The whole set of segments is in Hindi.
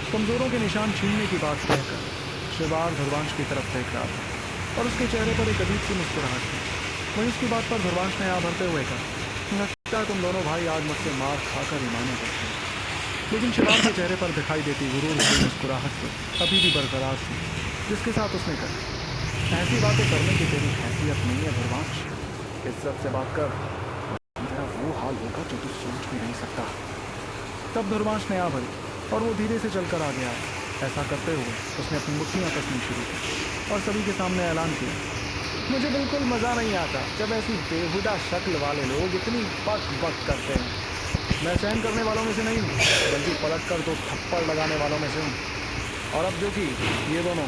कमज़ोरों के निशान छीनने की बात कहकर शिवार ध्रुवांश की तरफ देख रहा था और उसके चेहरे पर एक अजीब सी मुस्कुराहट थी। वहीं इसकी बात पर ध्रुवांश ने आ भरते हुए कहा, लगता है तुम दोनों भाई आज मुझसे मार खाकर ही माने करते हो। लेकिन शिवार के चेहरे पर दिखाई देती गुरूर भरी मुस्कुराहट तो अभी भी बरकरार थी, जिसके साथ उसने कहा, ऐसी बातें करने की तेरी हैसियत नहीं है ध्रुवांश। इज्जत से बात कर, मेरा वो हाल होगा जो तू सोच भी नहीं सकता। तब ध्रुवांश ने आ भरी और वो धीरे से चलकर आ गया। ऐसा करते हुए उसने अपनी मुट्ठियाँ कसनी शुरू की और सभी के सामने ऐलान किया, मुझे बिल्कुल मज़ा नहीं आता जब ऐसी बेहुदा शक्ल वाले लोग इतनी बक बक करते हैं। मैं सहन करने वालों में से नहीं हूँ, बल्कि पलट कर 2 थप्पड़ लगाने वालों में से हूँ। और अब जो कि ये दोनों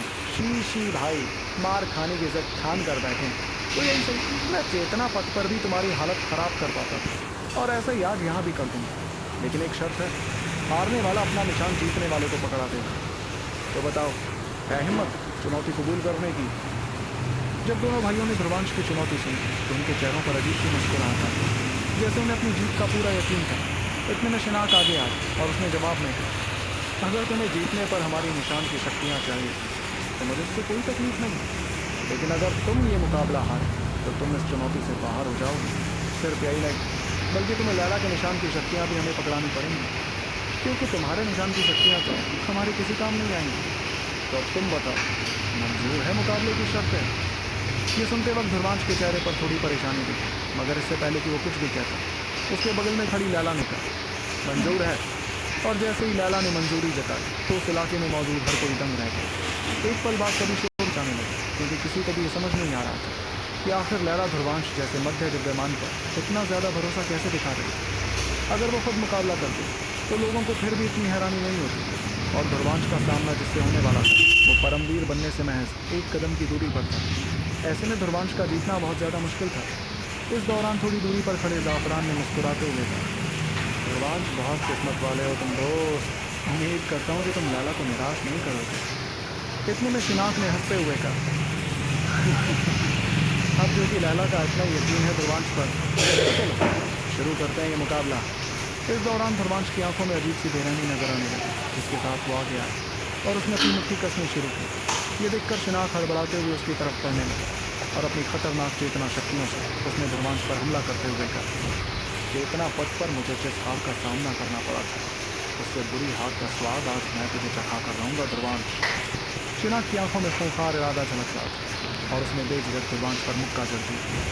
शी भाई मार खाने की इज्जत ठान कर बैठे, तो यही सही, मैं चेतना पथ पर भी तुम्हारी हालत ख़राब कर पाता था और ऐसा ही आज यहाँ भी कर दूँगा। लेकिन एक शर्त है, हारने वाला अपना निशान जीतने वाले को पकड़ा देगा। तो बताओ, है हिम्मत चुनौती कबूल करने की? जब दोनों भाइयों ने ध्रुवांश की चुनौती सुनी तो उनके चेहरों पर अजीब सी मुस्कुराहट आई, जैसे उन्हें अपनी जीत का पूरा यकीन था। इतने में शिनाक आगे आई और उसने जवाब में कहा, अगर तुम्हें जीतने पर हमारी निशान की शक्तियाँ चाहिए तो मुझे इससे कोई तकलीफ नहीं, लेकिन अगर तुम ये मुकाबला हारे तो तुम इस चुनौती से बाहर हो जाओगे। सिर्फ यही नहीं, बल्कि तुम्हें लैला के निशान की शक्तियाँ भी हमें पकड़ानी पड़ेंगी, क्योंकि तुम्हारे निशान की शक्तियाँ तो हमारे किसी काम नहीं आएंगी। तो अब तुम बताओ, मंजूर है मुकाबले की शर्त है? ये सुनते वक्त ध्रुवांश के चेहरे पर थोड़ी परेशानी थी, मगर इससे पहले कि वो कुछ भी कहता, उसके बगल में खड़ी लैला ने कहा, मंजूर है। और जैसे ही लैला ने मंजूरी जताई तो उस इलाके में मौजूद हर कोई दंग रह गया। एक पल बाद सभी शोर जाने लगे, क्योंकि किसी को भी ये समझ नहीं आ रहा था कि आखिर लैला ध्रुवांश जैसे मध्य दिव्यमान पर इतना ज़्यादा भरोसा कैसे दिखा रही थी। अगर वो खुद मुकाबला करते तो लोगों को फिर भी इतनी हैरानी नहीं होती, और ध्रुवांश का सामना जिससे होने वाला था वो परमवीर बनने से महज 1 कदम की दूरी पर था। ऐसे में ध्रुवांश का जीतना बहुत ज़्यादा मुश्किल था। इस दौरान थोड़ी दूरी पर खड़े जाफरान ने मुस्कुराते हुए कहा, ध्रुवांश बहुत किस्मत वाले हो तुम दोस्त, उम्मीद करता हूँ कि तुम लैला को निराश नहीं करोगे। इतने में शिनाक ने हंसते हुए कहा, अब जो कि लैला का इतना यकीन है ध्रुवांश पर, तो चलो शुरू करते हैं ये मुकाबला। इस दौरान ध्रुवांश की आंखों में अजीब सी बेरहमी नजर आने लगी, जिसके साथ वो आ गया और उसने अपनी मुट्ठी कसनी शुरू की। ये देखकर शिनाक हड़बड़ाते हुए उसकी तरफ बढ़ने लगा और अपनी खतरनाक चेतना शक्तियों से उसने ध्रुवांश पर हमला करते हुए कहा, चेतना पथ पर मुझे जिस हार का सामना करना पड़ा था, उससे बुरी हार का स्वाद आज मैं तुझे चखा कर रहूँगा ध्रुवांश। शिनाक की आंखों में खूंखार इरादा झलक रहा था और उसने बेझिझक ध्रुवांश पर मुक्का जड़ दिया।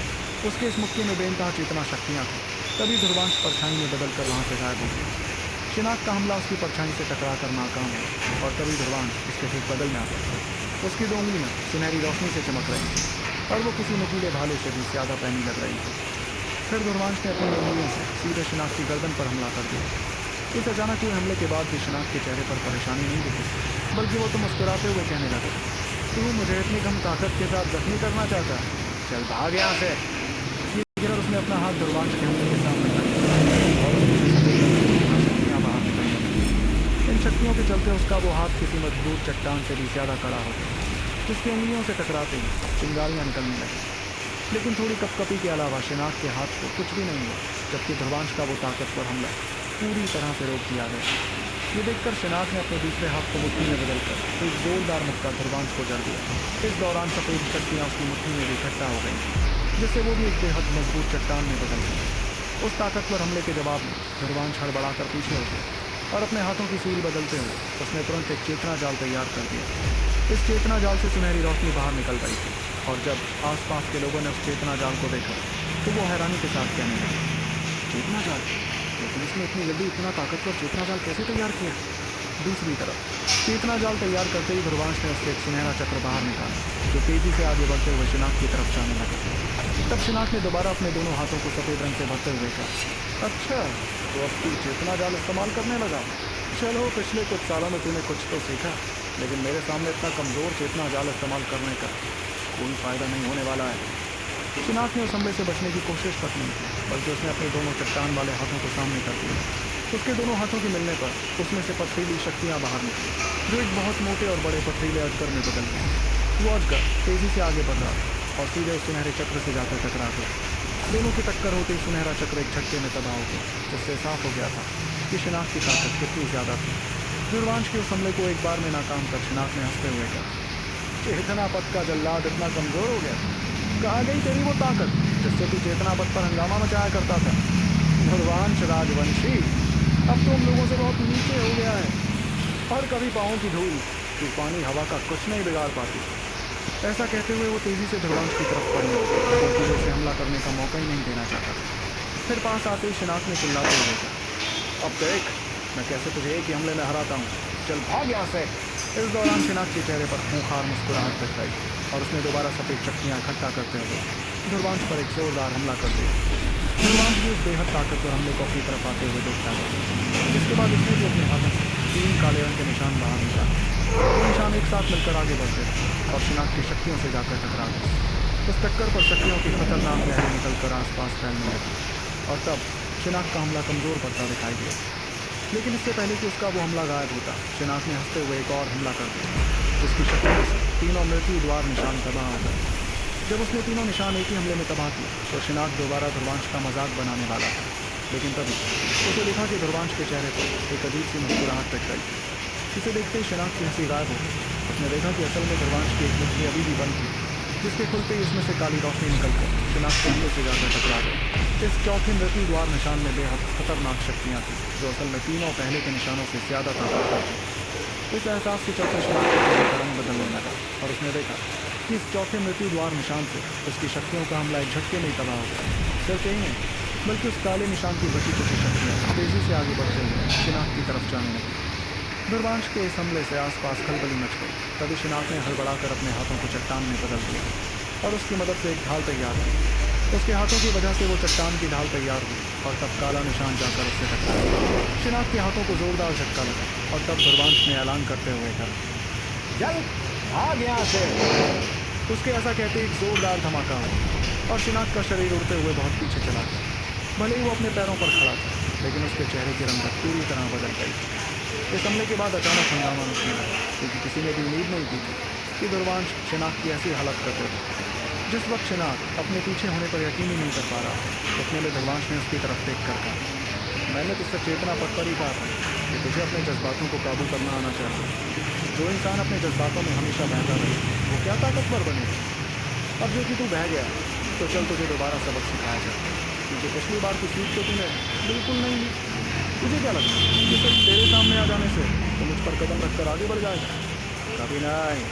उसके इस मुक्के में बेनतहा चेतना शक्तियाँ थीं। तभी ध्रुवांश परछाई में बदलकर वहाँ से गायब हो गया। शिनाक का हमला उसकी परछाई से टकरा कर नाकाम हुआ और तभी ध्रुवांश उसके ठीक बगल में आ गया। उसकी 2 उंगलियाँ सुनहरी रोशनी से चमक रही थी और वो किसी नुकीले भाले से भी ज़्यादा पैनी लग रही थी। फिर ध्रुवांश ने अपनी उंगलियों से सीधे शिनाक की गर्दन पर हमला कर दिया। इस अचानक हुए हमले के बाद भी शिनाक के चेहरे पर परेशानी नहीं दिखी, बल्कि वो तो मुस्कुराते हुए कहने लगा, तू मुझे इतनी कम ताकत के साथ जख्मी करना चाहता है, चल भाग यहाँ से। गिरर उसने अपना हाथ ध्रुवांश के हमले के सामने रखा और शक्तियाँ बाहर निकली। इन शक्तियों के चलते उसका वो हाथ किसी मजबूत चट्टान से भी ज़्यादा कड़ा हो गया, जिसकी उंगलियों से टकराते ही चिंगारियाँ निकलने लगी। लेकिन थोड़ी कपकपी के अलावा शिनाक के हाथ को कुछ भी नहीं हुआ, जबकि ध्रुवांश का वो ताकतवर हमला पूरी तरह से रोक दिया गया। ये देखकर शिनाक ने अपने दूसरे हाथ को मुट्ठी में बदलकर एक जोरदार मुक्का ध्रुवांश को जड़ दिया। इस दौरान सफ़ेद शक्तियाँ उसकी मुट्ठी में भी इकट्ठा हो गई, जिससे वो भी एक बेहद मजबूत चट्टान में बदल गई। उस ताकतवर हमले के जवाब में ध्रुवांश हड़बड़ाकर पीछे हो गया और अपने हाथों की सील बदलते हुए उसने तुरंत एक चेतना जाल तैयार कर दिया। इस चेतना जाल से सुनहरी रोशनी बाहर निकल रही थी और जब आसपास के लोगों ने उस चेतना जाल को देखा तो वो हैरानी के साथ कहने लगे, चेतना जाल? लेकिन इसने इतनी जल्दी इतना ताकतवर चेतना जाल कैसे तैयार किया? दूसरी तरफ चेतना जाल तैयार करते ही ध्रुवांश ने उससे एक सुनहरा चक्र बाहर निकाला, जो तेजी से आगे बढ़ते हुए शिनाक की तरफ जाने लगा। तब शिनाक ने दोबारा अपने दोनों हाथों को सफ़ेद रंग से भरते हुए कहा, अच्छा तो अब तू चेतना जाल इस्तेमाल करने लगा। चलो, पिछले कुछ सालों में तूने कुछ तो सीखा, लेकिन मेरे सामने इतना कमज़ोर चेतना जाल इस्तेमाल करने का कोई फ़ायदा नहीं होने वाला है। शिनाक ने उस हमले से बचने की कोशिश तक नहीं की, बल्कि उसने अपने दोनों चट्टान वाले हाथों को सामने कर दिया। उसके दोनों हाथों के मिलने पर उसमें से पथरीली शक्तियाँ बाहर निकली, जो एक बहुत मोटे और बड़े पथरीले अजगर में बदल गई। वो अजगर तेज़ी से आगे बढ़ रहा था और सीधे उस सुनहरे चक्र से जाकर टकरा गया। दोनों की टक्कर होते ही सुनहरा चक्र एक झटके में तबाह हो गया, जिससे साफ हो गया था कि शिनाक की ताकत कितनी ज़्यादा थी। ध्रुवांश के उस हमले को एक बार में नाकाम कर शिनाक ने हंसते हुए कहा, चेतना पथ का जल्लाद इतना कमजोर हो गया, कहाँ गई तेरी वो ताकत जिससे तू चेतना पथ पर हंगामा मचाया करता था। ध्रुवांश राजवंशी, अब तो हम लोगों से बहुत नीचे हो गया है, और कभी पाँव की धूल तूफानी हवा का कुछ नहीं बिगाड़ पाती। ऐसा कहते हुए वो तेजी से ध्रुवांश की तरफ बढ़ने लगे, क्योंकि वो उसे हमला करने का मौका ही नहीं देना चाहता था। फिर पास आते ही शिनाक ने चिल्लाते हुए कहा, अब देख मैं कैसे तुझे एक ही हमले में हराता हूँ, चल भाग यहाँ से। इस दौरान शिनाक के चेहरे पर खूंखार मुस्कुराहट दिख रही और उसने दोबारा सफ़ेद शक्तियाँ इकट्ठा करते हुए ध्रुवांश पर एक जोरदार हमला कर दिया। ध्रुवांश भी उस बेहद ताकतवर हमले को अपनी तरफ आते हुए देखता है, जिसके बाद उसने भी अपने हाथों से 3 काले रंग के निशान बाहर निकाले। वो निशान एक साथ मिलकर आगे बढ़ते और शिनाक की शक्तियों से जाकर टकरा गए। उस टक्कर पर शक्तियों की खतरनाक लहरें निकलकर आसपास फैलने लगी और तब शिनाक का हमला कमज़ोर पड़ता दिखाई दिया। लेकिन इससे पहले कि उसका वो हमला गायब होता, शिनाक ने हंसते हुए एक और हमला कर दिया, जिसकी शक्तियों से 3 मृत्यु द्वार निशान तबाह हो गए। जब उसने 3 निशान एक ही हमले में तबाह किए तो शिनाक दोबारा ध्रुवांश का मजाक बनाने वाला था, लेकिन तभी उसे देखा कि ध्रुवांश के चेहरे पर एक अजीब सी मुस्कुराहट दिख रही थी। इसे देखते ही शिनाक की हंसी गायब हो गई। उसने देखा कि असल में ध्रुवांश की एक मुट्ठी अभी भी बंद थी, जिसके खुलते ही उसमें से काली रोशनी निकलकर शिनाक के हमले से जाकर टकरा गई। इस चौथे मृत्यु द्वार निशान में बेहद खतरनाक शक्तियाँ थीं, जो असल में 3 पहले के निशानों से ज़्यादा ताकतवर थी। इस एहसास के चलते शिनाक के चेहरे का रंग बदलने लगा और उसने देखा कि इस चौथे मृत्यु द्वार निशान से उसकी शक्तियों का हमला एक झटके में ही तबाह हो गया। सिर्फ यही नहीं, बल्कि उस काले निशान की बची कुछ शक्तियाँ तेज़ी से आगे बढ़ते हुए शिनाक की तरफ जाने लगी। ध्रुवांश के इस हमले से आसपास खलबली मच गई। तभी शिनाक ने हड़बड़ाकर अपने हाथों को चट्टान में बदल दिया और उसकी मदद से एक ढाल तैयार की। उसके हाथों की वजह से वो चट्टान की ढाल तैयार हुई और तब काला निशान जाकर उससे टकराया। शिनाक के हाथों को जोरदार झटका लगा और तब ध्रुवांश ने ऐलान करते हुए कहा, चल भाग यहाँ से। उसके ऐसा कहते एक जोरदार धमाका हुआ और शिनाक का शरीर उड़ते हुए बहुत पीछे चला गया। भले ही वो अपने पैरों पर खड़ा था, लेकिन उसके चेहरे की रंगत पूरी तरह बदल गई। इस हमले के बाद अचानक हंगामा मचने लगा, क्योंकि किसी ने भी उम्मीद नहीं की थी कि ध्रुवांश शिनाक की ऐसी हालत कर देगा। जिस वक्त शिनाक अपने पीछे होने पर यकीन ही नहीं कर पा रहा था, उतने में ध्रुवांश ने उसकी तरफ देख कर कहा, मैंने तुझसे चेतना पथ पर ही कहा था कि तुझे अपने जज्बातों को काबू करना आना चाहिए। जो इंसान अपने जज्बातों में हमेशा बहता रहे वो क्या ताकतवर बनेगा। अब जो कि तू बह गया, तो चल तुझे दोबारा सबक सिखाया जाए, क्योंकि पिछली बार की सीख तो तूने बिल्कुल नहीं ली। तुझे क्या लगता है कि सिर्फ तेरे सामने आ जाने से तो मुझ पर कदम रखकर आगे बढ़ जाएगा? कभी नहीं।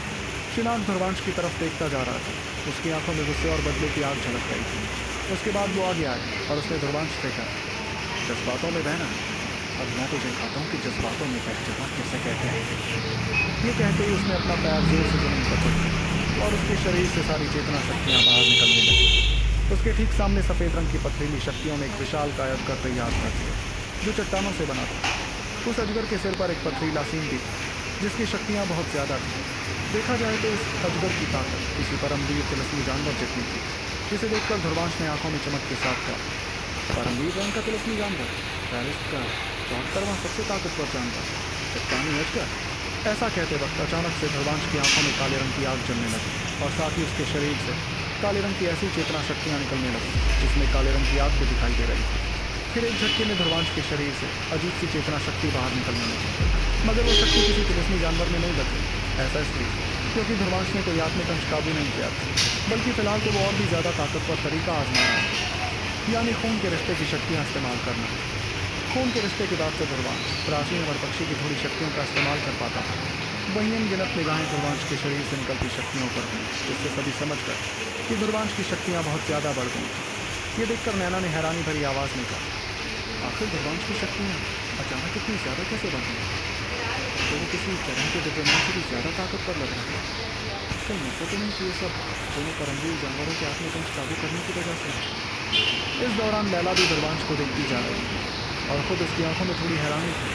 शिनाक ध्रुवांश की तरफ देखता जा रहा था। उसकी आंखों में गुस्से और बदले की आग झलक रही थी। उसके बाद वो आगे आया और उसने ध्रुवांश से कहा, जज्बातों में बहना, अब मैं तुझे कहता हूँ कि जज्बातों में बह जाना कैसे कहते हैं। ये कहते ही उसने अपना पैर जोर से जमीन पर पकड़ा और उसके शरीर से सारी चेतना शक्तियाँ बाहर निकलने लगी। उसके ठीक सामने सफ़ेद रंग की पथरीली शक्तियों में एक विशाल काय अजगर तैयार कर दिया, जो चट्टानों से बना था। उस अजगर के सिर पर एक पथरीला सींग भी था, जिसकी शक्तियाँ बहुत ज़्यादा थीं। देखा जाए तो इस अजगर की ताकत किसी परमवीर तिलस्मी जानवर जितनी थी, जिसे देखकर ध्रुवांश ने आंखों में चमक के साथ कहा, परमवीर रंग का तिलस्मी जानवर, फहरिस्त का 74वां सबसे ताकतवर जानवर, चट्टानी अजगर। ऐसा कहते वक्त अचानक से ध्रुवांश की आंखों में काले रंग की आग जलने लगी और साथ ही उसके शरीर से काले रंग की ऐसी चेतना शक्तियाँ निकलने लगी जिसमें काले रंग की आग भी दिखाई दे रही थी। फिर एक झटके में ध्रुवांश के शरीर से अजीब सी चेतना शक्ति बाहर निकलने लगी, मगर वो शक्ति किसी तिलस्मी जानवर में नहीं बदली। ऐसा इसलिए क्योंकि ध्रुवांश ने कोई आत्मिक अंश काबू नहीं किया था, बल्कि फिलहाल तो वो और भी ज़्यादा ताकतवर तरीका आजमा रहा था, यानी खून के रिश्ते की शक्तियाँ इस्तेमाल करना। खून के रिश्ते के बाद से ध्रुवांश प्राचीन वरपक्षी की थोड़ी शक्तियों का इस्तेमाल कर पाता था। वहीं अनगिनत निगाहें ध्रुवांश के शरीर से निकलती शक्तियों पर थीं, जिससे सभी समझ गए कि ध्रुवांश की शक्तियाँ बहुत ज़्यादा बढ़ गई। ये देखकर नैना ने हैरानी भरी आवाज़ में कहा, आखिर ध्रुवांश की शक्तियाँ अचानक इतनी ज़्यादा कैसे बढ़ गई? तो वो किसी तरह के दिव्यमान से भी ज़्यादा ताकतवर लग रहा है। कहीं ऐसा तो नहीं कि ये सब दोनों परमवीर जानवरों के आत्मिक अंश काबू करने की वजह से? इस दौरान लैला भी ध्रुवांश को देखती जा रही थी और ख़ुद उसकी आंखों में थोड़ी हैरानी थी।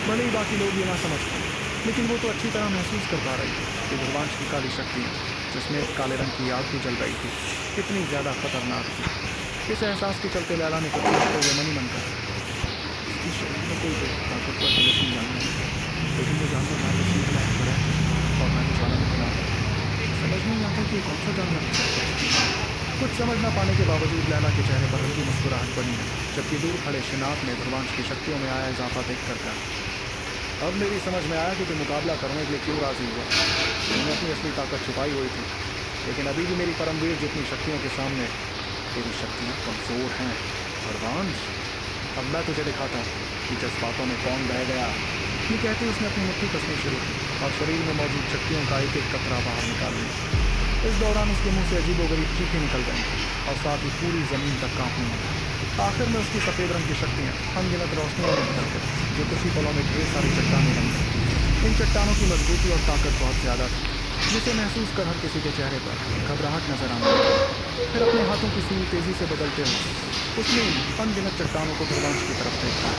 भले ही बाकी लोग ये ना समझ पाए, लेकिन वो तो अच्छी तरह महसूस कर पा रही थी कि ध्रुवांश की काली शक्ति, जिसमें काले रंग की आग भी जल रही थी, कितनी ज़्यादा खतरनाक थी। इस एहसास के चलते लैला ने कुछ सोचते हुए मनी मन कहा, इसकी शरीर में कोई ताकतवर तिलस्मी जानवर है, लेकिन वो जानवर ना तो शीत में है और ना ही ज्वाला में खड़ा है। समझ नहीं आता कि ये कौन सा जानवर है। कुछ समझ न पाने के बावजूद लैला के चेहरे पर हल्की मुस्कुराहट बनी है, जबकि दूर खड़े शिनाक ने ध्रुवांश की शक्तियों में आया इजाफा देख कर कहा, अब मेरी समझ में आया कि तू मुकाबला करने के लिए क्यों राजी हुआ। मैंने अपनी असली ताकत छुपाई हुई थी, लेकिन अभी भी मेरी परमवीर जितनी शक्तियों के सामने तेरी शक्तियाँ कमज़ोर हैं हरवांश। अब मैं तुझे दिखाता हूँ कि जज्बातों में कौन बह गया। ये कहते उसने अपनी मुट्ठी कसनी शुरू की और शरीर में मौजूद शक्तियों का एक एक कतरा बाहर निकाल लिया। इस दौरान उसके मुंह से अजीबोगरीब चीखें निकल गई और साथ ही पूरी ज़मीन तक कांपने लगी। आखिर में उसकी सफ़ेद रंग की शक्तियाँ अनगिनत रोशनियों में बदल गई, जो कुछ ही पलों में ढेर सारी चट्टानें बन गई। इन चट्टानों की मजबूती और ताकत बहुत ज़्यादा थी, जिसे महसूस कर हर किसी के चेहरे पर घबराहट नजर आने लगी। फिर अपने हाथों की सील तेज़ी से बदलते हुए उसने अनगिनत चट्टानों को ध्रुवांश की तरफ देखा।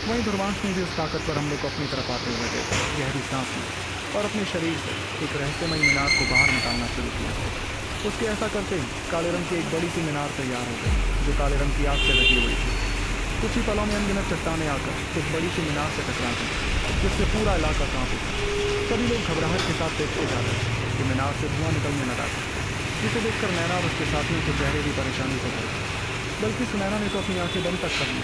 वहीं ध्रुवांश ने भी उस ताकतवर हमले को अपनी तरफ आते हुए देखा, गहरी सांस ली और अपने शरीर से एक रहस्यमय मीनार को बाहर निकालना शुरू किया। उसके ऐसा करते ही काले रंग की एक बड़ी सी मीनार तैयार हो गई, जो काले रंग की आग से ढकी हुई थी। कुछ ही पलों में अनगिनत चट्टानें आकर उस बड़ी सी मीनार से टकरा गई, जिससे पूरा इलाका कांप उठा। सभी लोग घबराहट के साथ देखते जा रहे थे कि मीनार से धुआं निकलने लगा था, जिसे देखकर नैना और उसके साथियों के चेहरे भी परेशानी से भरे, बल्कि सुनैना ने तो अपनी आंखें बंद तक कर ली।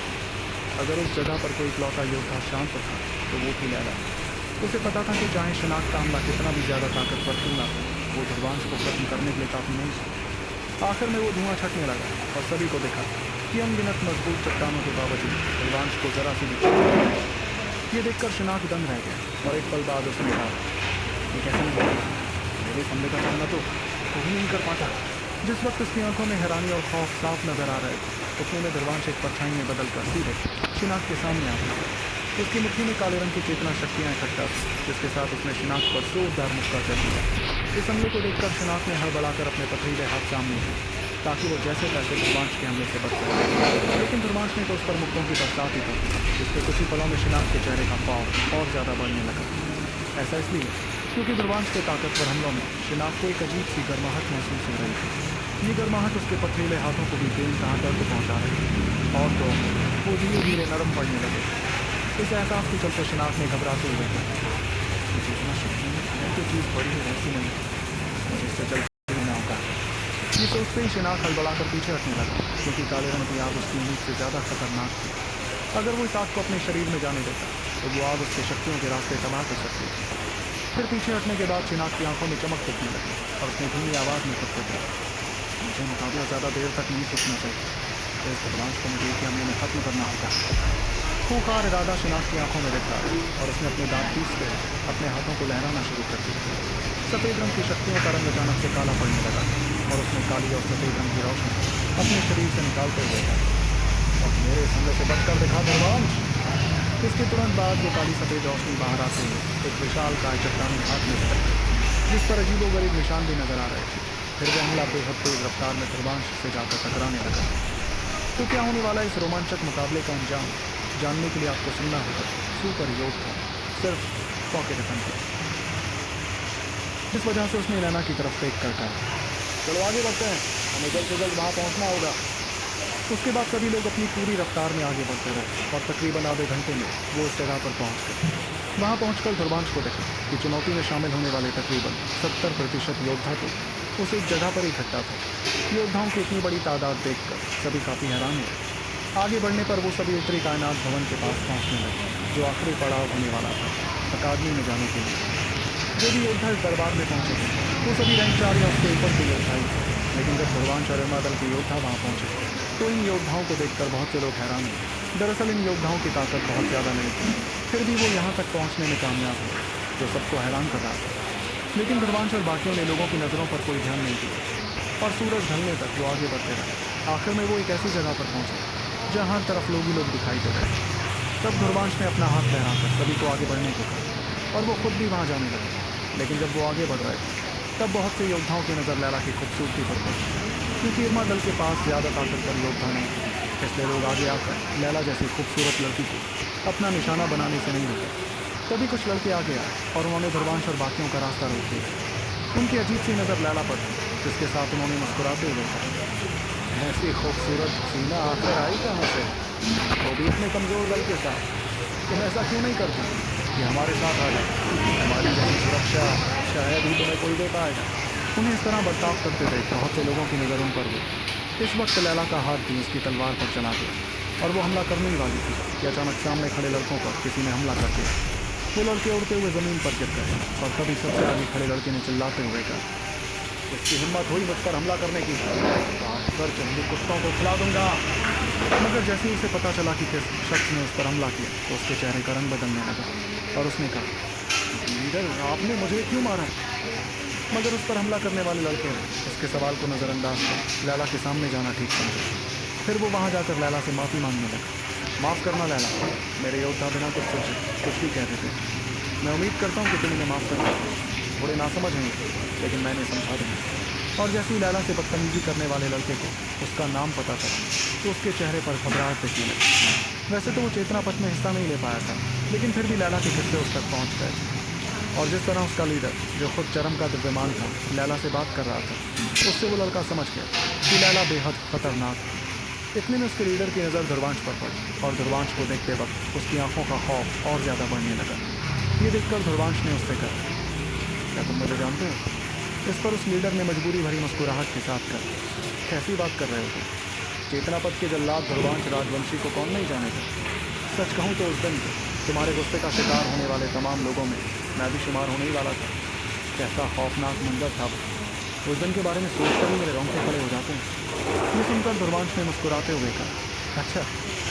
अगर उस जगह पर कोई इकलौता योद्धा शांत था तो वो थी लैला। उसे पता था कि चाहे शिनाख्त का हमला कितना भी ज़्यादा ताकतवर क्यों ना हो, वो ध्रुवांश को खत्म करने के लिए काफ़ी नहीं था। आखिर में वो धुआं छटने लगा और सभी को देखा कि अनगिनत मजबूत चट्टानों के बावजूद ध्रुवांश को जरा सी भी ये देखकर शिनाख्त दंग रह गया और एक पल बाद उसने कहा, ये कैसे नहीं होगा? मेरे हमले का सामना तो कोई नहीं कर पाता। जिस वक्त उसकी आंखों में हैरानी और खौफ साफ नजर आ रहे थे, उतने में ध्रुवांश एक परछाई में बदलकर सीधे शिनाख्त के सामने आ गया। उसकी मुट्ठी में काले रंग की चेतना शक्तियाँ इकट्ठा थी, जिसके साथ उसने शिनाख्त पर जोरदार मुक्का चल दिया। इस हमले को देखकर शिनाख्त ने हड़बड़ाकर अपने पथरीले हाथ सामने किए, ताकि वो जैसे तैसे ध्रुवांश के हमले से बच सके। लेकिन ध्रुवांश ने तो उस पर मुक्कों की बरसात ही कर दी, जिससे कुछ ही पलों में शिनाख्त के चेहरे का खौफ और ज़्यादा बढ़ने लगा। ऐसा इसलिए क्योंकि ध्रुवांश के ताकतवर हमलों में शिनाख्त को एक अजीब सी गर्माहट महसूस हो रही थी। ये गर्माहट उसके पथरीले हाथों को भी बेइंतहा दर्द पहुंचा रही थी और तो वो धीरे धीरे नरम पड़ने लगे। इस एहसास के चलते शिनाख्त ने घबराते हुए कहा, जितना शक्ति है तो चीज़ बड़ी रहती नहीं, मुझे इससे जल्दी होना होगा। ये सोचते ही शिनाख्त हड़बड़ाकर पीछे हटने लगा, क्योंकि काले रंग की आग उसकी उम्मीद से ज़्यादा खतरनाक थी। अगर वो इस आग को अपने शरीर में जाने देता तो वो आग उसके शक्तियों के रास्ते तबाह कर सकती थी। फिर पीछे हटने के बाद शिनाख्त की आंखों में चमक दिखने लगी और उसने धीमी आवाज़ में खुद को कहा, मुझे मुकाबला ज़्यादा देर तक नहीं सोचना चाहिए। इस ध्रुवांश को मुझे एक हमले में खत्म करना होगा। खूंखार इरादा शिनाख्त की आंखों में दिखा और उसने अपने दांत पीसते अपने हाथों को लहराना शुरू कर दिया। सफ़ेद रंग की शक्तियों का रंग अचानक से काला पड़ने लगा और उसने काली और सफ़ेद रंग की रोशनी अपने शरीर से निकालते हुए कहा, और मेरे हमले से बचकर दिखा ध्रुवांश। इसके तुरंत बाद वो काली सफ़ेद रोशनी बाहर आते हुए एक विशाल काय चट्टानी हाथ में पकड़, जिस पर अजीबोगरीब निशान भी नजर आ रहे थे। फिर वो हमला बेहद तेज रफ्तार में ध्रुवांश से जाकर टकराने लगा। तो क्या होने वाला इस रोमांचक मुकाबले का अंजाम जानने के लिए आपको सुनना होगा सुपर योद्धा सिर्फ पॉकेट एफएम पर। इस वजह से उसने नैना की तरफ देख कर कहा, चलो आगे बढ़ते हैं, हमें जल्द से जल्द वहाँ पहुँचना होगा। उसके बाद सभी लोग अपनी पूरी रफ्तार में आगे बढ़ते रहे और तकरीबन आधे घंटे में वो उस जगह पर पहुँच गए। वहाँ पहुँचकर ध्रुवांश को देखा कि चुनौती में शामिल होने वाले तकरीबन 70% योद्धा तो उस एक जगह पर इकट्ठा थे। योद्धाओं की इतनी बड़ी तादाद देखकर सभी काफ़ी हैरान हुए। आगे बढ़ने पर वो सभी उत्तरी कायनात भवन के पास पहुँचने लगे, जो आखिरी पड़ाव होने वाला था अकादमी में जाने के लिए। जो भी योद्धा इस दरबार में पहुँचे थे वो सभी रैंक 4 या उसके ऊपर के योद्धा ही थे। लेकिन जब ध्रुवांश और अरुणा दल के योद्धा वहाँ पहुँचे तो इन योद्धाओं को देखकर बहुत से लोग हैरान हुए। दरअसल इन योद्धाओं की ताकत बहुत ज़्यादा नहीं थी, फिर भी वो यहाँ तक पहुँचने में कामयाब हुए, जो सबको हैरान कर रहा था। लेकिन ध्रुवांश और बाकियों ने लोगों की नज़रों पर कोई ध्यान नहीं दिया और सूरज ढलने तक वो आगे बढ़ते रहे। आखिर में वो एक ऐसी जगह पर पहुँचे जहाँ हर तरफ लोग ही लोग दिखाई दे रहे। तब ध्रुवांश ने अपना हाथ लहराकर सभी को आगे बढ़ने को कहा और वो खुद भी वहाँ जाने लगे। लेकिन जब वो आगे बढ़ रहे थे तब बहुत से योद्धाओं की नज़र लैला की खूबसूरती पर पड़ी, क्योंकि इरमा दल के पास ज़्यादा ताकतवर योद्धा नहीं थे। इसलिए लोग आगे आकर लैला जैसी खूबसूरत लड़की को अपना निशाना बनाने से नहीं रुके। तभी कुछ लड़के आगे आए और उन्होंने ध्रुवांश और बाकियों का रास्ता रोक दिया। उनकी अजीब सी नज़र लैला पर थी, जिसके साथ उन्होंने मुस्कुराते हुए कहा, ऐसी खूबसूरत हसीना आखिर आई कहाँ से, वो भी इतने कमज़ोर दल के साथ। तुम ऐसा क्यों नहीं करते कि हमारे साथ आ जाए, हमारी जैसी सुरक्षा शायद ही तुम्हें कोई दे पाएगा। उन्हें इस तरह बर्ताव करते देख बहुत से लोगों की नज़र उन पर हुई। इस वक्त लैला का हाथ भी उसकी तलवार पर चला गया और वो हमला करने ही वाली थी कि अचानक सामने खड़े लड़कों पर किसी ने हमला कर दिया। वो लड़के उड़ते हुए ज़मीन पर गिर गए और तभी सबसे आगे खड़े लड़के ने चिल्लाते हुए कहा, इसकी हिम्मत हुई मुझ पर हमला करने की, आज पर जंगली कुत्तों को खिला दूंगा। मगर जैसे ही उसे पता चला कि किस शख्स ने उस पर हमला किया तो उसके चेहरे का रंग बदलने लगा और उसने कहा, लीडर आपने मुझे क्यों मारा? मगर उस पर हमला करने वाले लड़के ने उसके सवाल को नज़रअंदाज कर लैला के सामने जाना ठीक समझा। फिर वो वहाँ जाकर लैला से माफ़ी मांगने लगा। माफ़ करना लैला, मेरे योद्धा बिना कुछ सोचे कुछ भी कहते थे। मैं उम्मीद करता हूँ कि तुम इन्हें माफ़ कर दो। थोड़े नासमझ हैं लेकिन मैंने समझा दूँगा। और जैसे ही लैला से बदतमीजी करने वाले लड़के को उसका नाम पता चला तो उसके चेहरे पर घबराहट दिखने लगी। वैसे तो वो चेतना पथ में हिस्सा नहीं ले पाया था, लेकिन फिर भी लैला के किस्से उस तक पहुँच गए। और जिस तरह उसका लीडर जो खुद चरम का दिव्यमान था लैला से बात कर रहा था, उससे वो लड़का समझ गया कि लैला बेहद खतरनाक थी। इतने में उसके लीडर की नज़र ध्रुवांश पर पड़ी और ध्रुवांश को देखते वक्त उसकी आंखों का खौफ और ज़्यादा बढ़ने लगा। ये देखकर ध्रुवांश ने उससे कहा, क्या तुम मुझे जानते हो? इस पर उस लीडर ने मजबूरी भरी मुस्कुराहट के साथ कहा, कैसी बात कर रहे हो तुम? चेतनापथ के जल्लाद ध्रुवांश राजवंशी को कौन नहीं जानेगा? सच कहूँ तो उस दिन तुम्हारे गुस्से का शिकार होने वाले तमाम लोगों में मैं भी शुमार होने ही वाला था। कैसा खौफनाक मंजर था। उस दिन के बारे में सोचकर ही मेरे रोंगटे खड़े हो जाते हैं। ये सुनकर ध्रुवांश ने मुस्कुराते हुए कहा, अच्छा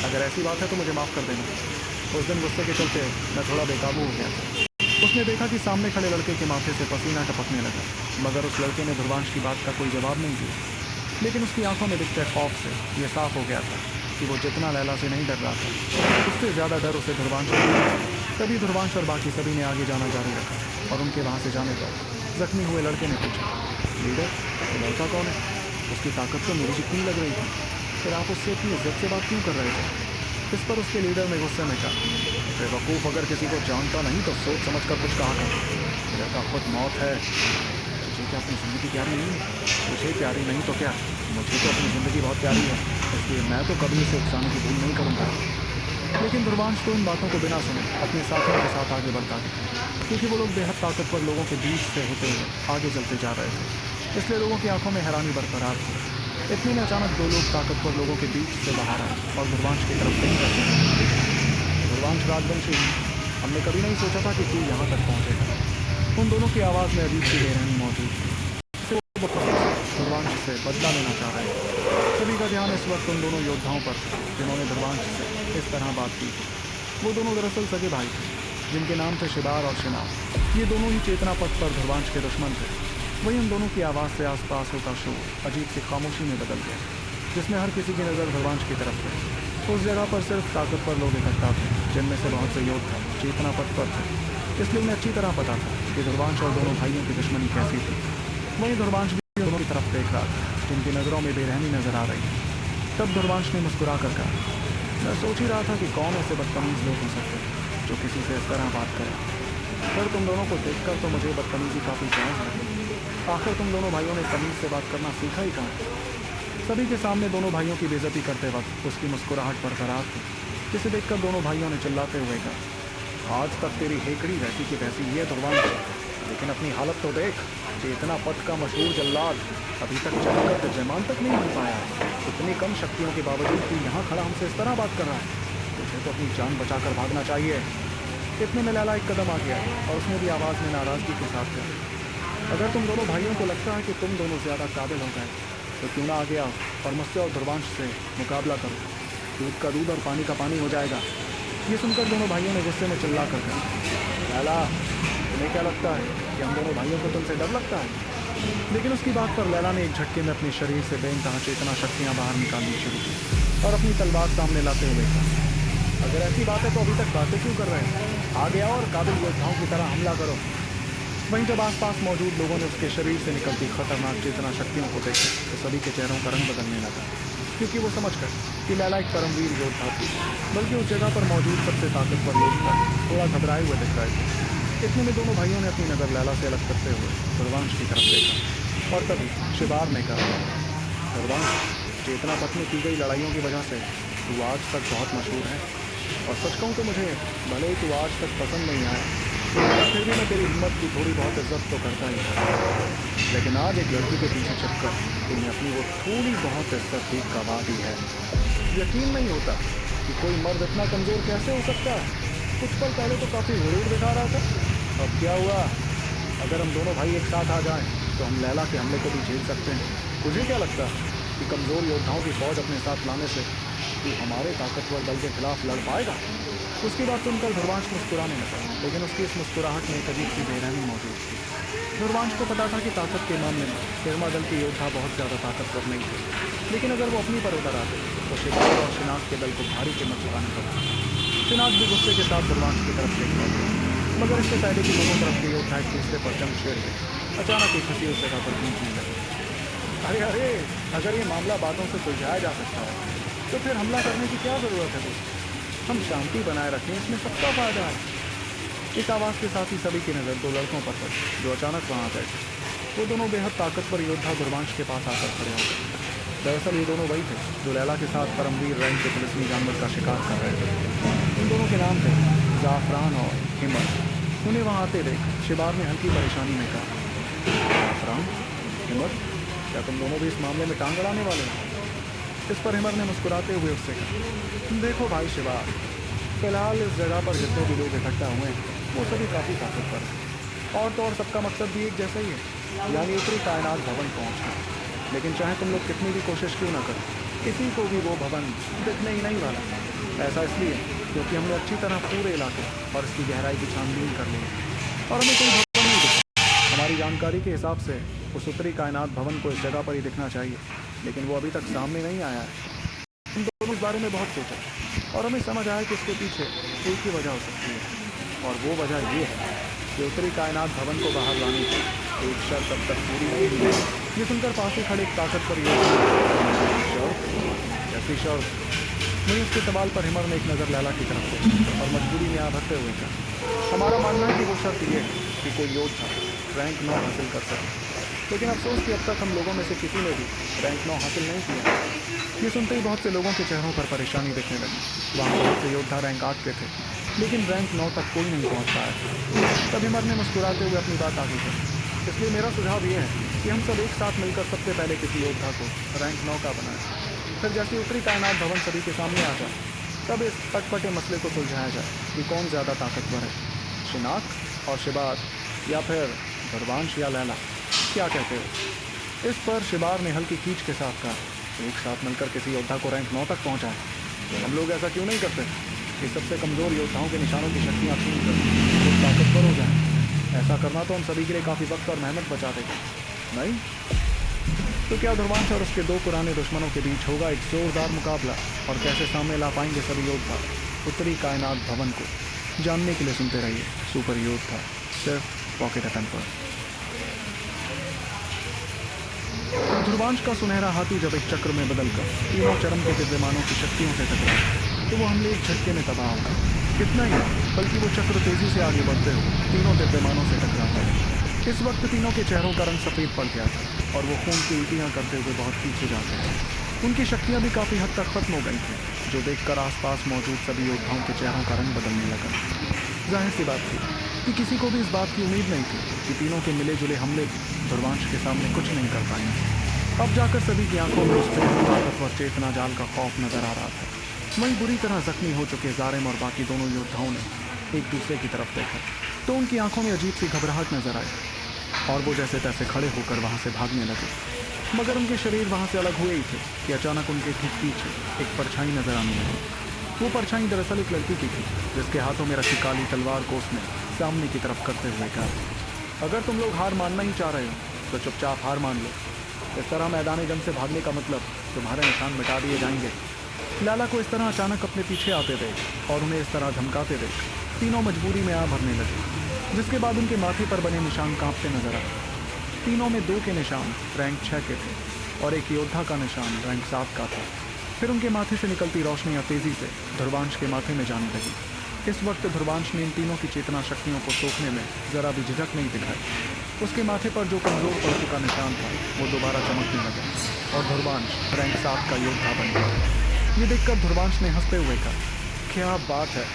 अगर ऐसी बात है तो मुझे माफ़ कर देना। उस दिन गुस्से के चलते मैं थोड़ा बेकाबू हो गया था। उसने देखा कि सामने खड़े लड़के के माथे से पसीना टपकने लगा, मगर उस लड़के ने ध्रुवांश की बात का कोई जवाब नहीं दिया। लेकिन उसकी आंखों में दिखते खौफ से ये साफ हो गया था कि वो जितना लैला से नहीं डर रहा था उससे ज़्यादा डर उसे ध्रुवांश को था। तभी ध्रुवांश और बाकी सभी ने आगे जाना जारी रखा और उनके वहाँ से जाने पर जख्मी हुए लड़के ने पूछा, लीडर ये लड़का कौन है? उसकी ताकत तो मेरी जितनी लग रही थी, फिर आप उससे इतनी इज्जत से बात क्यों कर रहे थे? इस पर उसके लीडर ने गुस्से में कहा, बेवकूफ़ अगर किसी को जानता नहीं तो सोच समझ कर कुछ कहा कर। लड़का खुद मौत है। तुझे क्या अपनी ज़िंदगी प्यारी नहीं है? तुझे प्यारी नहीं तो क्या, मुझे तो अपनी ज़िंदगी बहुत प्यारी है, इसलिए मैं तो कभी उसे उकसाने की भूल नहीं करूँगा। लेकिन ध्रुवांश तो इन बातों को बिना सुने अपने साथियों के साथ आगे बढ़ता गया, क्योंकि वो लोग बेहद ताकतवर लोगों के बीच से होते हुए आगे चलते जा रहे थे। इसलिए लोगों की आंखों में हैरानी बरकरार थी। इतने में अचानक दो लोग ताकतवर लोगों के बीच से बाहर आए और ध्रुवांश की तरफ देख रहे थे। ध्रुवांश राजवंशी, हमने कभी नहीं सोचा था कि तू यहाँ तक पहुँचेगा। उन दोनों की आवाज़ में अजीब सी बेरहमी मौजूद थी। ध्रुवांश से बदला लेना चाह रहे थे। सभी का ध्यान इस वक्त उन दोनों योद्धाओं पर था जिन्होंने ध्रुवांश से इस तरह बात की थी। वो दोनों दरअसल सगे भाई थे जिनके नाम थे शिदार और शिनाब। ये दोनों ही चेतना पथ पर ध्रुवांश के दुश्मन थे। वहीं उन दोनों की आवाज़ से आसपास होता शोर अजीब सी खामोशी में बदल गया, जिसमें हर किसी की नज़र ध्रुवांश की तरफ थी। उस जगह पर सिर्फ ताकतवर लोग इकट्ठा थे, जिनमें से बहुत से योद्धा चेतना पथ पर थे। इसलिए उन्हें अच्छी तरह पता था कि ध्रुवांश और दोनों भाइयों की दुश्मनी कैसी थी। वहीं ध्रुवांश भी दोनों की तरफ देख रहा था, जिनकी नज़रों में बेरहमी नजर आ रही थी। तब ध्रुवांश ने मुस्कुरा कर कहा, मैं सोच ही रहा था कि कौन ऐसे बदतमीज़ लोग हो सकते हैं जो किसी से इस तरह बात करें। फिर तुम दोनों को देखकर तो मुझे बदतमीज़ी काफ़ी जायज़ लगी। आखिर तुम दोनों भाइयों ने तमीज़ से बात करना सीखा ही कहाँ? सभी के सामने दोनों भाइयों की बेइज्जती करते वक्त उसकी मुस्कुराहट बरकरार थी, जिसे देखकर दोनों भाइयों ने चिल्लाते हुए कहा, आज तक तेरी हेकड़ी वैसी की वैसी ही है ध्रुवांश, लेकिन अपनी हालत तो देख। चेतना पथ का मशहूर जल्लाद अभी तक चढ़कर दिव्यमान तक नहीं बन पाया है। इतनी कम शक्तियों के बावजूद तू यहाँ खड़ा हमसे इस तरह बात कर रहा है। तुझे तो अपनी जान बचाकर भागना चाहिए। इतने में लैला एक कदम आ गया और उसने भी आवाज़ में नाराज़गी के साथ कहा, अगर तुम दोनों भाइयों को लगता है कि तुम दोनों ज़्यादा काबिल हो गए तो क्यों ना आगे आओ और मुझसे और ध्रुवांश से मुकाबला करो। दूध का दूध और पानी का पानी हो जाएगा। ये सुनकर दोनों भाइयों ने गुस्से में चिल्ला कर कहा, लैला तुम्हें क्या लगता है कि हम दोनों भाइयों को तुमसे डर लगता है? लेकिन उसकी बात पर लैला ने एक झटके में अपने शरीर से बेइंतहा चेतना शक्तियाँ बाहर निकालनी शुरू की और अपनी तलवार सामने लाते हुए कहा, अगर ऐसी बात है तो अभी तक बातें क्यों कर रहे हैं? आगे आओ और काबिल योद्धाओं की तरह हमला करो। वहीं जब आसपास मौजूद लोगों ने उसके शरीर से निकलती खतरनाक चेतना शक्तियों को देखा तो सभी के चेहरों का रंग बदलने लगा, क्योंकि वो समझ गए कि लैला एक परमवीर योद्धा थी। बल्कि उस जगह पर मौजूद सबसे ताकतवर लोग थोड़ा घबराए हुए दिख रहे थे। इतने में दोनों भाइयों ने अपनी नज़र लैला से अलग करते हुए ध्रुवांश की तरफ देखा और तभी शिदार ने कहा, ध्रुवांश, चेतना पथ में की गई लड़ाइयों की वजह से तू आज तक बहुत मशहूर है। और सच कहूँ तो मुझे भले ही तू आज तक पसंद नहीं आया, फिर भी मैं तेरी हिम्मत की थोड़ी बहुत इज्जत तो करता ही था। लेकिन आज एक लड़की के पीछे छपकर तुमने अपनी वो थोड़ी बहुत इज्जत भी गंवा दी है। यकीन नहीं होता कि कोई मर्द इतना कमज़ोर कैसे हो सकता है। कुछ पल पहले तो काफ़ी गरूर दिखा रहा था, अब क्या हुआ? अगर हम दोनों भाई एक साथ आ जाएं तो हम लैला के हमले को भी झेल सकते हैं। तुझे क्या लगता है कि कमज़ोर योद्धाओं की फौज अपने साथ लाने से तू हमारे ताकतवर दल के खिलाफ लड़ पाएगा? उसकी बात सुनकर ध्रुवांश मुस्कुराने लगा, लेकिन उसकी इस मुस्कुराहट में एक अजीब सी बेरहमी मौजूद थी। ध्रुवांश को पता था कि ताकत के मामले में हिरमा दल के योद्धा बहुत ज़्यादा ताकतवर नहीं थे, लेकिन अगर वो अपनी पर उतर आते तो शिकार और शिनाक के दल को भारी कीमत चुकानी पड़ती। शिनाक भी गुस्से के साथ ध्रुवांश की तरफ देख रहा था, मगर इससे पहले कि दोनों तरफ के योद्धा एक दूसरे पर जंग छेड़ गए, अचानक एक हंसी उस जगह पर गूंजने लगी। अरे अरे, अगर ये मामला बातों से सुलझाया जा सकता है तो फिर हमला करने की क्या ज़रूरत है दोस्त? हम शांति बनाए रखें, इसमें सबका फायदा है। इस आवाज़ के साथ ही सभी की नज़र दो लड़कों पर पड़ी जो अचानक वहाँ आ गए थे। वो दोनों बेहद ताकतवर योद्धा ध्रुवांश के पास आकर खड़े हो गए। दरअसल ये दोनों वही थे जो लैला के साथ परमवीर रैंक के पुलिसनी जानवर का शिकार कर रहे थे। इन दोनों के नाम थे ज़ाफ़रान और हिम्मत। उन्हें वहाँ आते देख शिबार ने हल्की परेशानी में कहा, ज़ाफ़रान, हिम्मत, क्या तुम दोनों भी इस मामले में टांग अड़ाने वाले हो? इस पर हिमर ने मुस्कुराते हुए उससे कहा, देखो भाई शिबार, फिलहाल इस जगह पर जितने भी लोग इकट्ठा हुए हैं वो सभी काफ़ी ताकतवर हैं, और तो और सबका मकसद भी एक जैसा ही है, यानी उत्तरी कायनात भवन पहुँचना। लेकिन चाहे तुम लोग कितनी भी कोशिश क्यों ना करो, किसी को भी वो भवन दिखने ही नहीं वाला। ऐसा इसलिए क्योंकि हमने अच्छी तरह पूरे इलाके और इसकी गहराई की छानबीन कर ली है और हमें कोई भवन नहीं दिखा। हमारी जानकारी के हिसाब से उस उत्तरी कायनात भवन को इस जगह पर ही दिखना चाहिए, लेकिन वो अभी तक सामने नहीं आया है। हम दोनों इस बारे में बहुत सोचा और हमें समझ आया कि इसके पीछे एक ही वजह हो सकती है, और वो वजह ये है कि उत्तरी कायनात भवन को बाहर लाने की एक शर्त अब तक पूरी नहीं हुई है। ये सुनकर पास ही खड़े एक ताकतवर ऐसी शर्त। वहीं उसके सवाल पर हिमर ने एक नज़र लैला की तरफ देखी और मजबूरी में आ भरते हुए कहा, हमारा मानना है कि वो शर्त ये है कि कोई योद्धा रैंक 9 हासिल कर सके, लेकिन अफसोस कि अब तक हम लोगों में से किसी ने भी रैंक 9 हासिल नहीं किया। ये सुनते ही बहुत से लोगों के चेहरों पर परेशानी दिखने लगी। वहाँ बहुत से योद्धा रैंक 8 के थे, लेकिन रैंक 9 तक कोई नहीं पहुँच पाया। तब हिमर ने मुस्कुराते हुए अपनी बात आगे की, इसलिए मेरा सुझाव ये है कि हम सब एक साथ मिलकर सबसे पहले किसी योद्धा को रैंक 9 का बनाएं, फिर जैसे उत्तरी कायनात भवन सभी के सामने आ जाए तब इस अटपटे मसले को सुलझाया जाए कि कौन ज़्यादा ताकतवर है, शिनाक और शिबार या फिर ध्रुवांश या लैला। क्या कहते हो? इस पर शिबार ने हल्की खींच के साथ कहा, एक साथ मिलकर किसी योद्धा को रैंक 9 तक पहुंचाएं। हम लोग ऐसा क्यों नहीं करते कि सबसे कमज़ोर योद्धाओं के निशानों की शक्तियाँ छीन कर वो ताकतवर हो जाएं? ऐसा करना तो हम सभी के लिए काफ़ी वक्त और मेहनत बचा देगा, नहीं? तो क्या ध्रुवांश और उसके दो पुराने दुश्मनों के बीच होगा एक जोरदार मुकाबला, और कैसे सामने ला पाएंगे सभी योद्धा उत्तरी कायनात भवन को? जानने के लिए सुनते रहिए सुपर योद्धा, सिर्फ पॉकेट एफएम पर। ध्रुवांश का सुनहरा हाथी जब एक चक्र में बदलकर तीनों चरम के विद्यमानों की शक्तियों से टकराया तो वो हमले एक झटके में तबाह हो गए। कितना ही बल्कि वो चक्र तेजी से आगे बढ़ते हुए तीनों दिव्यमानों से टकराता है। इस वक्त तीनों के चेहरों का रंग सफ़ेद पड़ गया था और वो खून की उल्टियाँ करते हुए बहुत पीछे जाते हैं। उनकी शक्तियाँ भी काफ़ी हद तक खत्म हो गई थी, जो देखकर आसपास मौजूद सभी योद्धाओं के चेहरों का रंग बदलने लगा। जाहिर सी बात थी कि किसी को भी इस बात की उम्मीद नहीं थी कि तीनों के मिले जुले हमले भी ध्रुवांश के सामने कुछ नहीं कर पाएंगे। अब जाकर सभी की आंखों में उस ताकतवर चेतना जाल का खौफ नजर आ रहा था। वहीं बुरी तरह जख्मी हो चुके जारिम और बाकी दोनों योद्धाओं ने एक दूसरे की तरफ देखा तो उनकी आंखों में अजीब सी घबराहट नजर आई और वो जैसे तैसे खड़े होकर वहां से भागने लगे। मगर उनके शरीर वहां से अलग हुए ही थे कि अचानक उनके ठीक पीछे एक परछाई नजर आने लगी। वो परछाई दरअसल एक लड़की की थी जिसके हाथों में रखी काली तलवार को उसने सामने की तरफ करते हुए कहा, अगर तुम लोग हार मानना ही चाह रहे हो तो चुपचाप हार मान लो। इस तरह मैदानी जंग से भागने का मतलब तुम्हारे निशान मिटा दिए जाएंगे। लाला को इस तरह अचानक अपने पीछे आते देख और उन्हें इस तरह धमकाते देख तीनों मजबूरी में आ भरने लगे, जिसके बाद उनके माथे पर बने निशान कांपते नजर आए। तीनों में 2 के निशान रैंक 6 के थे और एक योद्धा का निशान रैंक 7 का था। फिर उनके माथे से निकलती रोशनियाँ तेजी से ध्रुवांश के माथे में जाने लगी। इस वक्त ध्रुवांश ने इन तीनों की चेतना शक्तियों को सोखने में जरा भी झिझक नहीं दिखाई। उसके माथे पर जो कमजोर पड़ चुका निशान था वो दोबारा चमकने लगा और ध्रुवांश रैंक 7 का योद्धा बन गया। ये देखकर ध्रुवांश ने हंसते हुए कहा, क्या बात है,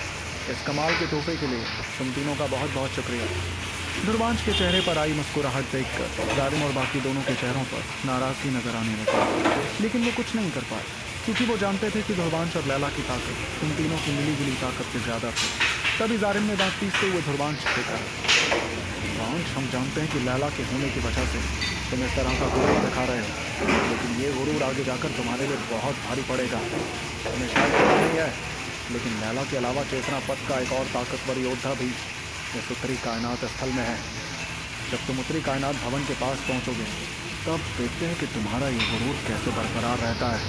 इस कमाल के तोहफे के लिए तुम तीनों का बहुत बहुत शुक्रिया। ध्रुवांश के चेहरे पर आई मुस्कुराहट देखकर जारिम और बाकी दोनों के चेहरों पर नाराजगी नजर आने लगी, लेकिन वो कुछ नहीं कर पाए क्योंकि वो जानते थे कि ध्रुवांश और लैला की ताकत इन तीनों की मिली जुली ताकत से ज़्यादा थी। तभी जारिम ने दांत पीसते हुए ध्रुवांश से कहा, ध्रुवांश, हम जानते हैं कि लैला के होने की वजह से तुम इस तरह का गुरूर दिखा रहे हो, लेकिन ये गुरूर आगे जाकर तुम्हारे लिए बहुत भारी पड़ेगा। तुम्हें शायद पता नहीं है, लेकिन लैला के अलावा चेतना पथ का एक और ताकतवर योद्धा भी इस उत्तरी कायनात स्थल में है। जब तुम उत्तरी कायनात भवन के पास पहुंचोगे तब देखते हैं कि तुम्हारा ये गुरूर कैसे बरकरार रहता है।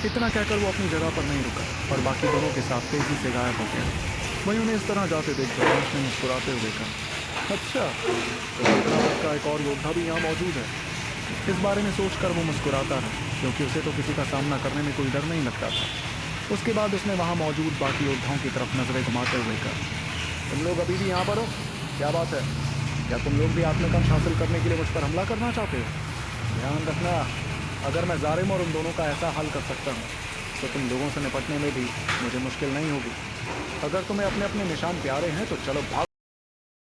इतना कहकर वो अपनी जगह पर नहीं रुका और बाकी दोनों के साथ तेजी से गायब हो गया। वहीं उन्हें इस तरह जाते देख ध्रुवांश ने मुस्कुराते हुए कहा, अच्छा, तो चेतना का एक और योद्धा भी यहाँ मौजूद है। इस बारे में सोचकर वो मुस्कुराता रहा, क्योंकि उसे तो किसी का सामना करने में कोई डर नहीं लगता था। उसके बाद उसने वहाँ मौजूद बाकी योद्धाओं की तरफ नजरें घुमाते हुए कहा, तुम लोग अभी भी यहाँ पर हो? क्या बात है? क्या तुम लोग भी आत्मकांक्ष हासिल करने के लिए मुझ पर हमला करना चाहते हो? ध्यान रखना, अगर मैं जारिम और उन दोनों का ऐसा हल कर सकता हूँ तो तुम लोगों से निपटने में भी मुझे मुश्किल नहीं होगी। अगर तुम्हें अपने अपने निशान प्यारे हैं तो चलो भाग।